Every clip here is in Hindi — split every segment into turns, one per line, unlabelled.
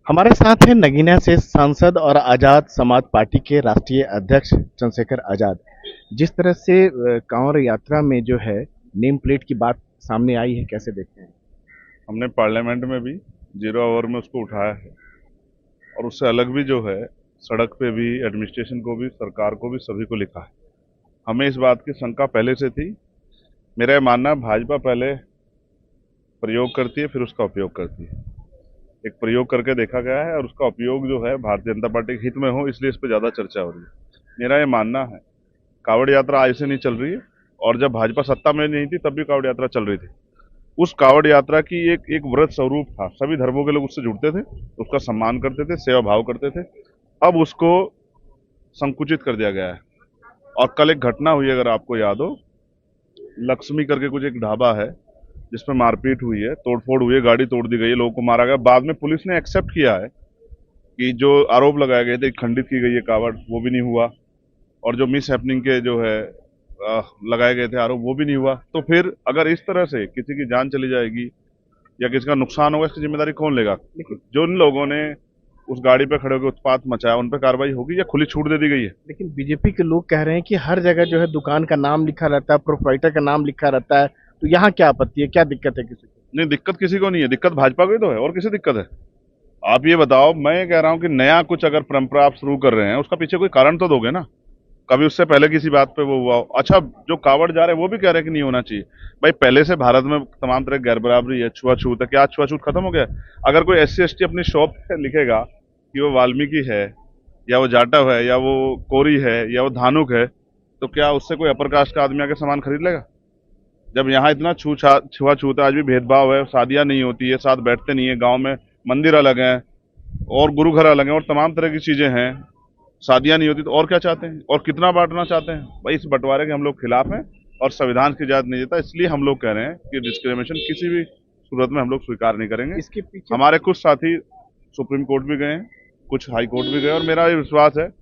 हमारे साथ हैं नगीना से सांसद और आजाद समाज पार्टी के राष्ट्रीय अध्यक्ष चंद्रशेखर आजाद। जिस तरह से कांवड़ यात्रा में जो है नेम प्लेट की बात सामने आई है, कैसे देखते हैं?
हमने पार्लियामेंट में भी 0 आवर में उसको उठाया है और उससे अलग भी जो है सड़क पे भी एडमिनिस्ट्रेशन को भी सरकार को भी सभी को लिखा है। हमें इस बात की शंका पहले से थी। मेरा ये मानना है भाजपा पहले प्रयोग करती है फिर उसका उपयोग करती है। एक प्रयोग करके देखा गया है और उसका उपयोग जो है भारतीय जनता पार्टी के हित में हो इसलिए इस पर ज़्यादा चर्चा हो रही है। मेरा ये मानना है कांवड़ यात्रा आज से नहीं चल रही है और जब भाजपा सत्ता में नहीं थी तब भी कांवड़ यात्रा चल रही थी। उस कांवड़ यात्रा की एक एक व्रत स्वरूप था, सभी धर्मों के लोग उससे जुड़ते थे, उसका सम्मान करते थे, सेवा भाव करते थे। अब उसको संकुचित कर दिया गया है। और कल एक घटना हुई, अगर आपको याद हो, लक्ष्मी करके कुछ एक ढाबा है जिसमें मारपीट हुई है, तोड़फोड़ हुई है, गाड़ी तोड़ दी गई है, लोगों को मारा गया। बाद में पुलिस ने एक्सेप्ट किया है कि जो आरोप लगाए गए थे खंडित की गई है कावड़, वो भी नहीं हुआ। और जो मिस हैपनिंग के जो है लगाए गए थे आरोप, वो भी नहीं हुआ। तो फिर अगर इस तरह से किसी की जान चली जाएगी या किसी का नुकसान होगा, इसकी जिम्मेदारी कौन लेगा?
लेकिन
जो इन लोगों ने उस गाड़ी पे खड़े होकर उत्पात मचाया उन पर कार्रवाई होगी या खुली छूट दे दी गई है?
लेकिन बीजेपी के लोग कह रहे हैं कि हर जगह जो है दुकान का नाम लिखा रहता है, प्रोप्राइटर का नाम लिखा रहता है, तो यहाँ क्या आपत्ति है, क्या दिक्कत है किसी को?
नहीं, दिक्कत किसी को नहीं है, दिक्कत भाजपा को ही तो है, और किसी दिक्कत है? आप ये बताओ, मैं ये कह रहा हूं कि नया कुछ अगर परंपरा आप शुरू कर रहे हैं उसका पीछे कोई कारण तो दोगे ना। कभी उससे पहले किसी बात पे वो हुआ हो? अच्छा, जो कावड़ जा रहे हैं वो भी कह रहे हैं कि नहीं होना चाहिए। भाई, पहले से भारत में तमाम तरह की गैर बराबरी है, छुआछूत है। क्या छुआछूत खत्म हो गया? अगर कोई SC ST अपनी शॉप पे लिखेगा कि वो वाल्मीकि है या वो जाटव है या वो कोरी है या वो धानुक है, तो क्या उससे कोई अपर कास्ट का आदमी आके सामान खरीद लेगा? जब यहाँ इतना छुआछूत है, आज भी भेदभाव है, शादियां नहीं होती है, साथ बैठते नहीं है, गांव में मंदिर अलग हैं और गुरु घर अलग हैं और तमाम तरह की चीजें हैं, शादियां नहीं होती, तो और क्या चाहते हैं और कितना बांटना चाहते हैं? भाई, इस बंटवारे के हम लोग खिलाफ हैं और संविधान की इजाजत नहीं देता। इसलिए हम लोग कह रहे हैं कि डिस्क्रिमिनेशन किसी भी सूरत में हम लोग स्वीकार नहीं करेंगे।
इसके पीछे
हमारे कुछ साथी सुप्रीम कोर्ट भी गए हैं, कुछ हाई कोर्ट भी गए, और मेरा ये विश्वास है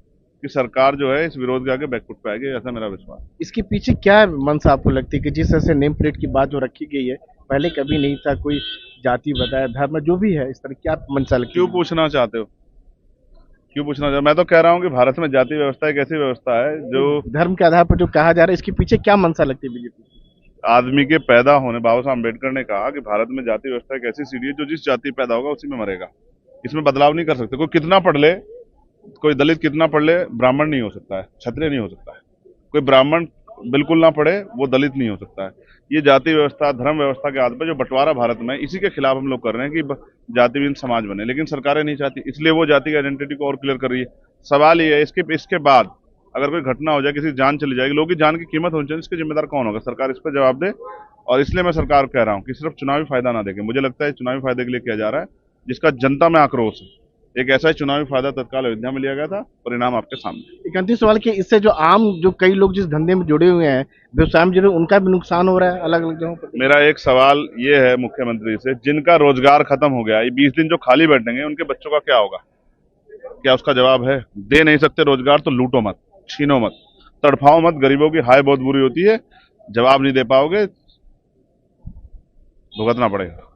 कि सरकार जो है इस विरोध के आगे बैकफुट पे आएगी, ऐसा मेरा विश्वास है।
इसके पीछे क्या मंशा आपको लगती है कि जिस तरह से नेम प्लेट की बात जो रखी गई है, पहले कभी नहीं था? कोई जाति बताया, धर्म जो भी है, इस तरह क्या मंशा लगती
क्यों
है?
पूछना चाहते हो? क्यों पूछना चाहते हो? मैं तो कह रहा हूँ कि भारत में जाति व्यवस्था एक ऐसी व्यवस्था है जो
धर्म के आधार पर जो कहा जा रहा है, इसके पीछे क्या मंशा लगती है बीजेपी की?
आदमी के पैदा होने, बाबा साहब अम्बेडकर ने कहा कि भारत में जाति व्यवस्था एक ऐसी सीढ़ी है जो जिस जाति पैदा होगा उसी में मरेगा। इसमें बदलाव नहीं कर सकते। कोई कितना पढ़ ले, कोई दलित कितना पढ़ ले, ब्राह्मण नहीं हो सकता है, क्षत्रिय नहीं हो सकता है। कोई ब्राह्मण बिल्कुल ना पढ़े, वो दलित नहीं हो सकता है। ये जाति व्यवस्था, धर्म व्यवस्था के आधार पर जो बंटवारा भारत में, इसी के खिलाफ हम लोग कर रहे हैं कि जातिहीन समाज बने, लेकिन सरकारें नहीं चाहती, इसलिए वो जाति की आइडेंटिटी को और क्लियर कर रही है। सवाल ये है, इसके बाद अगर कोई घटना हो जाए, किसी की जान चली जाएगी, लोगों की जान की कीमत होनी चाहिए, इसके जिम्मेदार कौन होगा? सरकार इस पर जवाब दे। और इसलिए मैं सरकार को कह रहा हूँ कि सिर्फ चुनावी फायदा ना देखे। मुझे लगता है चुनावी फायदे के लिए किया जा रहा है, जिसका जनता में आक्रोश है। एक ऐसा ही चुनावी फायदा तत्काल अयोध्या में लिया गया था, परिणाम आपके सामने।
एक अंतिम सवाल कि इससे जो आम जो कई लोग जिस धंधे में जुड़े हुए हैं, व्यवसाय में जुड़े, उनका भी नुकसान हो रहा है अलग अलग जगहों पर।
मेरा एक सवाल ये है मुख्यमंत्री से, जिनका रोजगार खत्म हो गया, ये 20 दिन जो खाली बैठेंगे, उनके बच्चों का क्या होगा? क्या उसका जवाब है? दे नहीं सकते रोजगार तो लूटो मत, छीनो मत, तड़फाओ मत। गरीबों की हाय बहुत बुरी होती है, जवाब नहीं दे पाओगे, भुगतना पड़ेगा।